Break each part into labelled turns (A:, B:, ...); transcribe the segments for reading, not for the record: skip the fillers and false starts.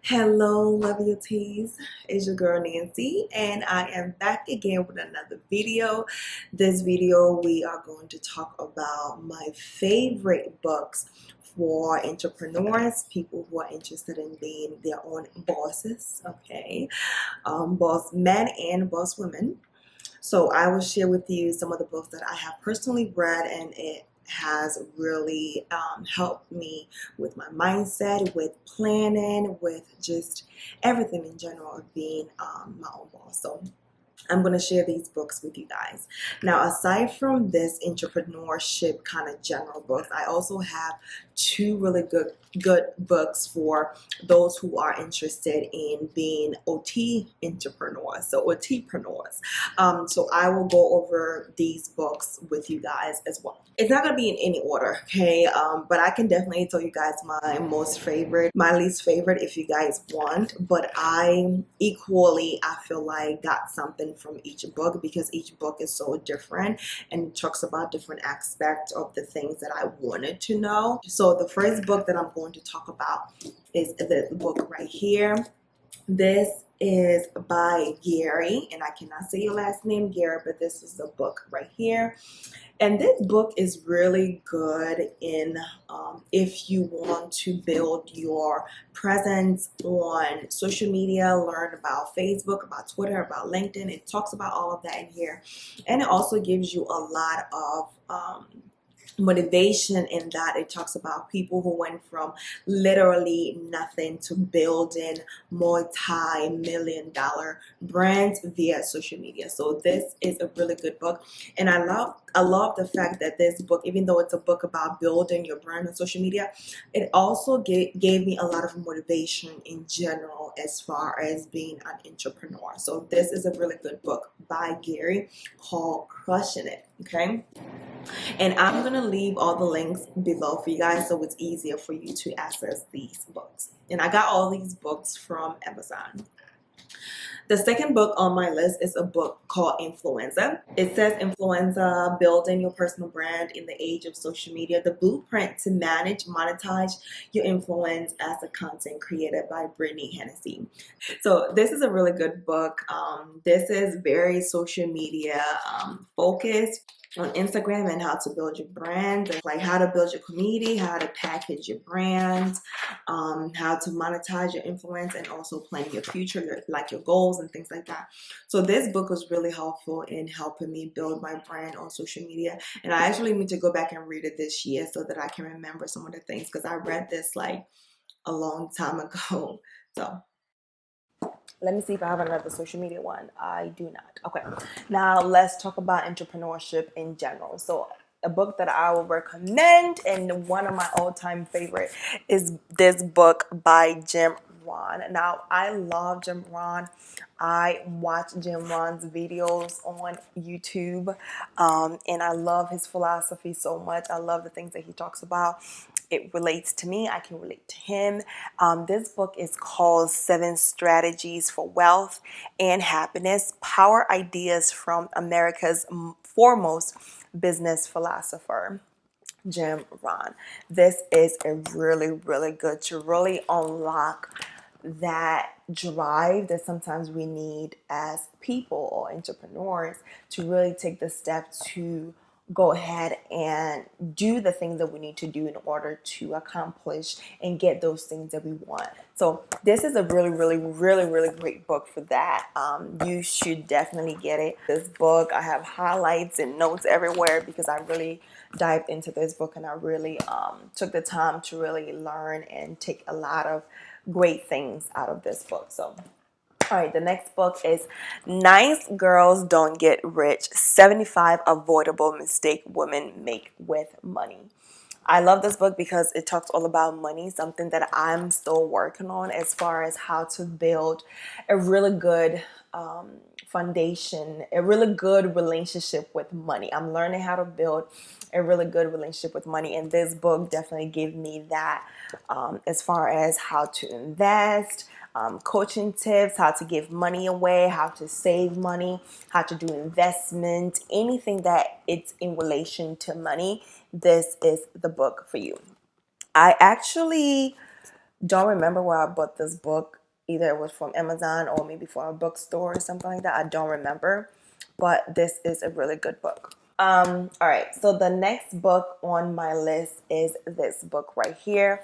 A: Hello, lovely OTs. It's your girl Nancy, and I am back again with another video. This video, we are going to talk about my favorite books for entrepreneurs, people who are interested in being their own bosses, okay? Boss men and boss women. So I will share with you some of the books that I have personally read, and it has really helped me with my mindset, with planning, with just everything in general of being my own boss. So I'm going to share these books with you guys. Now, aside from this entrepreneurship kind of general books, I also have two really good books for those who are interested in being OT entrepreneurs, so OTpreneurs. So I will go over these books with you guys as well. It's not going to be in any order, okay? But I can definitely tell you guys my most favorite, my least favorite if you guys want. But I feel like got something from each book because each book is so different and talks about different aspects of the things that I wanted to know. So the first book that I'm going to talk about is the book right here. This is by Gary, and I cannot say your last name, Gary, but this is the book right here. And this book is really good in if you want to build your presence on social media, learn about Facebook, about Twitter, about LinkedIn. It talks about all of that in here. And it also gives you a lot of motivation in that it talks about people who went from literally nothing to building multi-million-dollar brands via social media. So this is a really good book, and I love the fact that this book, even though it's a book about building your brand on social media, it also gave me a lot of motivation in general as far as being an entrepreneur. So this is a really good book by Gary called Crushing It. Okay, and I'm going to leave all the links below for you guys so it's easier for you to access these books. And I got all these books from Amazon. The second book on my list is a book called Influenza. It says Influenza, Building Your Personal Brand in the Age of Social Media, the Blueprint to Manage, Monetize Your Influence as a Content Creator by Brittany Hennessy. So this is a really good book. This is very social media focused on Instagram and how to build your brand, like how to build your community, how to package your brand, how to monetize your influence, and also plan your future, like your goals and things like that. So this book was really helpful in helping me build my brand on social media. And I actually need to go back and read it this year so that I can remember some of the things, because I read this like a long time ago. So let me see if I have another social media one. I do not. Okay. Now let's talk about entrepreneurship in general. So a book that I will recommend, and one of my all-time favorite, is this book by Jim Rohn. Now I love Jim Rohn. I watch Jim Rohn's videos on YouTube, and I love his philosophy so much. I love the things that he talks about. It relates to me. I can relate to him. This book is called 7 Strategies for Wealth and Happiness, Power Ideas from America's Foremost Business Philosopher, Jim Rohn. This is a really good to really unlock that drive that sometimes we need as people or entrepreneurs to really take the step to go ahead and do the things that we need to do in order to accomplish and get those things that we want. So this is a really great book for that. You should definitely get it. This book, I have highlights and notes everywhere because I really dived into this book, and I really took the time to really learn and take a lot of great things out of this book. So all right, the next book is Nice Girls Don't Get Rich, 75 Avoidable Mistakes Women Make with Money. I love this book because it talks all about money, something that I'm still working on as far as how to build a really good foundation, a really good relationship with money. I'm learning how to build a really good relationship with money, and this book definitely gave me that as far as how to invest, coaching tips, how to give money away, how to save money, how to do investment, anything that it's in relation to money. This is the book for you. I actually don't remember where I bought this book. Either it was from Amazon or maybe from a bookstore or something like that. I don't remember, but this is a really good book. All right, so the next book on my list is this book right here.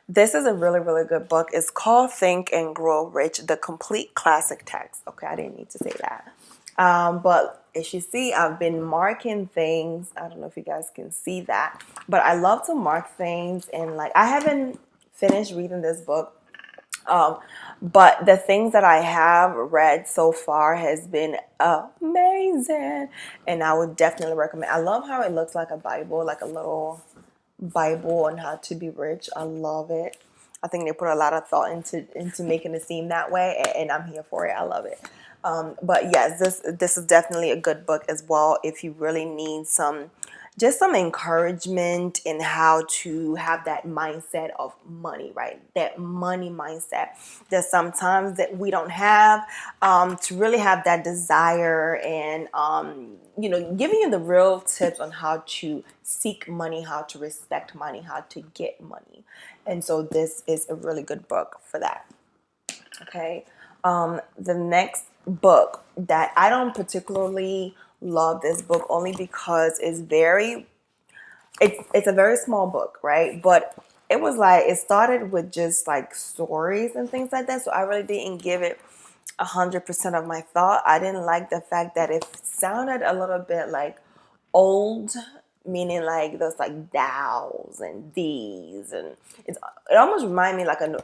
A: This is a really, really good book. It's called Think and Grow Rich, the complete classic text. Okay, I didn't need to say that. But as you see, I've been marking things. I don't know if you guys can see that, but I love to mark things. And like, I haven't finished reading this book. But the things that I have read so far has been amazing, and I would definitely recommend. I love how it looks like a Bible, like a little Bible on how to be rich. I love it. I think they put a lot of thought into making it seem that way, and I'm here for it. I love it. But yes, this is definitely a good book as well if you really need some encouragement in how to have that mindset of money, right? That money mindset that sometimes that we don't have, to really have that desire, and giving you the real tips on how to seek money, how to respect money, how to get money. And so this is a really good book for that. Okay. The next book that I don't particularly love this book only because it's a very small book, right? But it was like, it started with just like stories and things like that. So I really didn't give it 100% of my thought. I didn't like the fact that it sounded a little bit like old, meaning like those like thous and these, and it almost reminded me a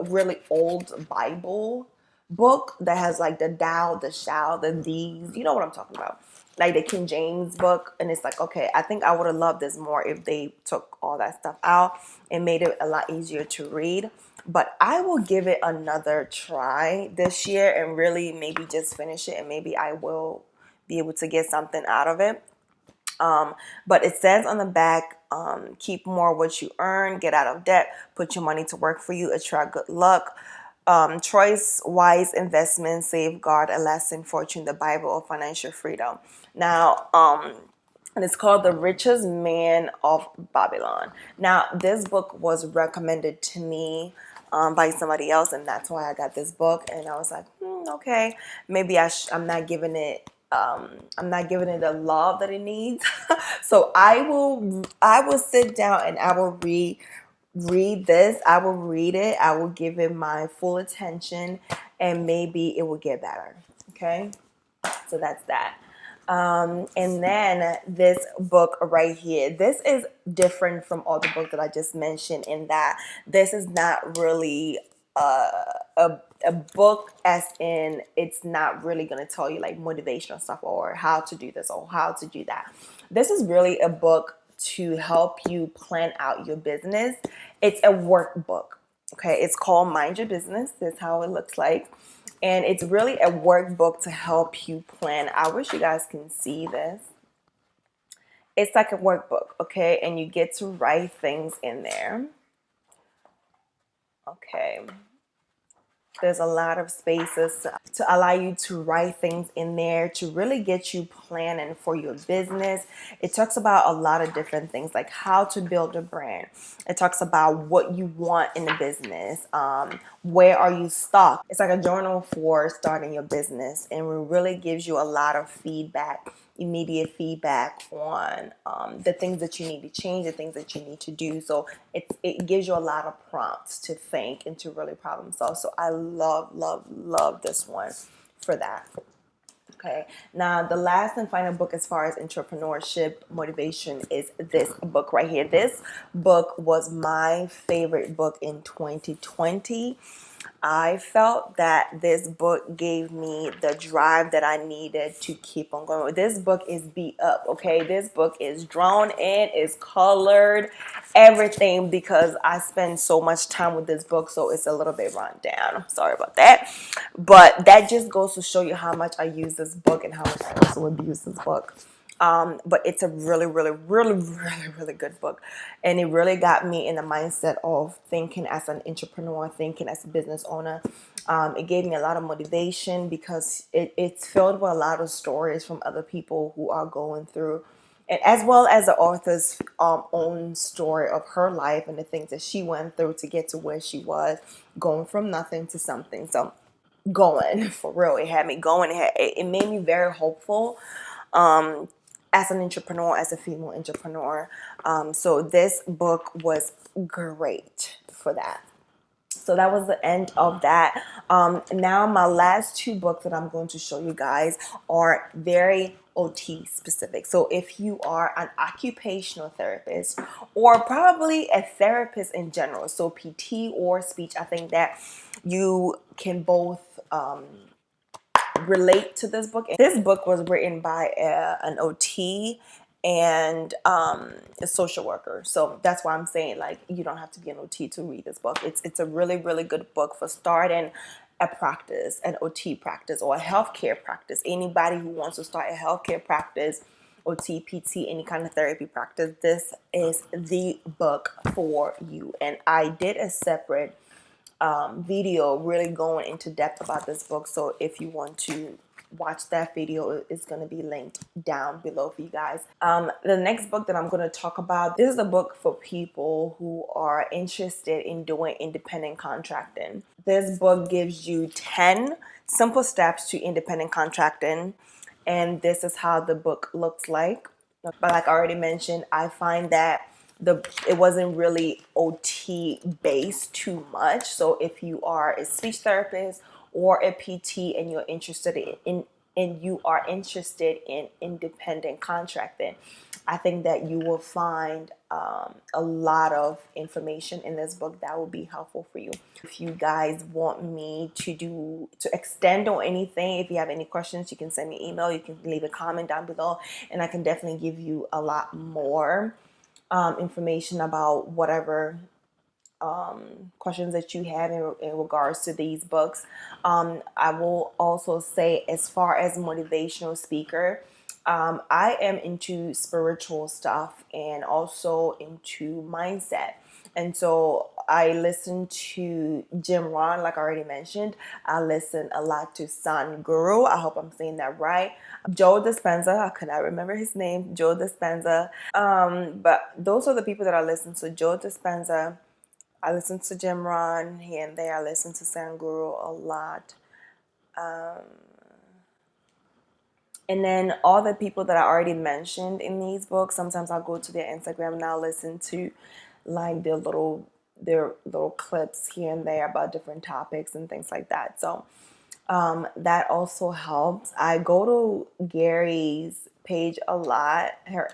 A: really old Bible book that has like the thou, the shall, the these. You know what I'm talking about? Like the King James book, and it's like, okay, I think I would have loved this more if they took all that stuff out and made it a lot easier to read. But I will give it another try this year and really maybe just finish it, and maybe I will be able to get something out of it. But it says on the back, keep more what you earn, get out of debt, put your money to work for you, attract good luck. Choice wise investment, safeguard a lasting fortune, the Bible of financial freedom. Now, and it's called The Richest Man of Babylon. Now, this book was recommended to me by somebody else, and that's why I got this book. And I was like, okay, maybe I'm not giving it the love that it needs. So I will sit down and I will read this. I will read it. I will give it my full attention, and maybe it will get better. Okay, so that's that. And then this book right here, this is different from all the books that I just mentioned, in that this is not really a book, as in it's not really going to tell you like motivational stuff or how to do this or how to do that. This is really a book to help you plan out your business. It's a workbook. Okay, it's called Mind Your Business. This is how it looks like. And it's really a workbook to help you plan. I wish you guys can see this. It's like a workbook, okay? And you get to write things in there. Okay. There's a lot of spaces to allow you to write things in there to really get you planning for your business. It talks about a lot of different things, like how to build a brand. It talks about what you want in the business. Where are you stuck? It's like a journal for starting your business, and it really gives you a lot of feedback, immediate feedback on the things that you need to change, the things that you need to do. So it gives you a lot of prompts to think and to really problem solve. So I love this one for that. Okay, now the last and final book as far as entrepreneurship motivation is this book right here. This book was my favorite book in 2020. I felt that this book gave me the drive that I needed to keep on going. This book is beat up, okay? This book is drawn in, is colored, everything, because I spend so much time with this book, so it's a little bit run down. I'm sorry about that. But that just goes to show you how much I use this book and how much I also abuse this book. But it's a really good book. And it really got me in the mindset of thinking as an entrepreneur, thinking as a business owner. It gave me a lot of motivation because it's filled with a lot of stories from other people who are going through and as well as the author's own story of her life and the things that she went through to get to where she was, going from nothing to something. So going for real, it had me going. It made me very hopeful as an entrepreneur, as a female entrepreneur. So this book was great for that. So that was the end of that. Now my last two books that I'm going to show you guys are very OT specific. So if you are an occupational therapist or probably a therapist in general, so PT or speech, I think that you can both relate to this book. This book was written by an OT and a social worker. So that's why I'm saying, like, you don't have to be an OT to read this book. It's a really, really good book for starting a practice, an OT practice or a healthcare practice. Anybody who wants to start a healthcare practice, OT, PT, any kind of therapy practice, this is the book for you. And I did a separate video really going into depth about this book. So if you want to watch that video, it's going to be linked down below for you guys. The next book that I'm going to talk about, this is a book for people who are interested in doing independent contracting. This book gives you 10 simple steps to independent contracting, and this is how the book looks like. But like I already mentioned, I find that it wasn't really OT based too much. So if you are a speech therapist or a PT and you're interested and you are interested in independent contracting, I think that you will find a lot of information in this book that will be helpful for you. If you guys want me to extend on anything, if you have any questions, you can send me an email, you can leave a comment down below, and I can definitely give you a lot more information about whatever questions that you have in regards to these books. I will also say, as far as motivational speaker, I am into spiritual stuff and also into mindset. And so I listen to 𝔸𝕬𝕠𝕦𝕥, like I already mentioned. I listen a lot to 𝔸𝕬𝕠𝕦𝕥. I hope I'm saying that right. 𝔸𝕬𝕠𝕦𝕥, I could not remember his name. 𝔸𝕬𝕠𝕦𝕥. But those are the people that I listen to. 𝔸𝕬𝕠𝕦𝕥. I listen to 𝔸𝕬𝕠𝕦𝕥 here and there. I listen to 𝔸𝕬𝕠𝕦𝕥 a lot. And then all the people that I already mentioned in these books, sometimes I'll go to their Instagram and I'll listen to like their little clips here and there about different topics and things like that. So that also helps. I go to Gary's page a lot,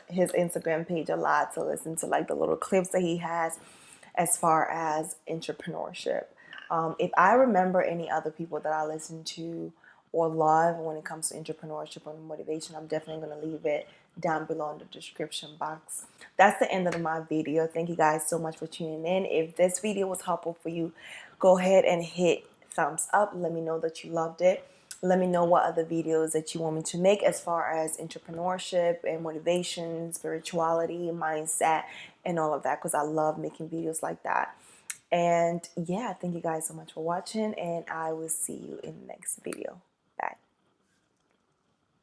A: his Instagram page a lot, to listen to like the little clips that he has as far as entrepreneurship. If I remember any other people that I listen to or love when it comes to entrepreneurship and motivation, I'm definitely going to leave it down below in the description box. That's the end of my video. Thank you guys so much for tuning in. If this video was helpful for you, go ahead and hit thumbs up. Let me know that you loved it. Let me know what other videos that you want me to make as far as entrepreneurship and motivation, spirituality, mindset, and all of that, because I love making videos like that. And yeah, thank you guys so much for watching, and I will see you in the next video. Bye.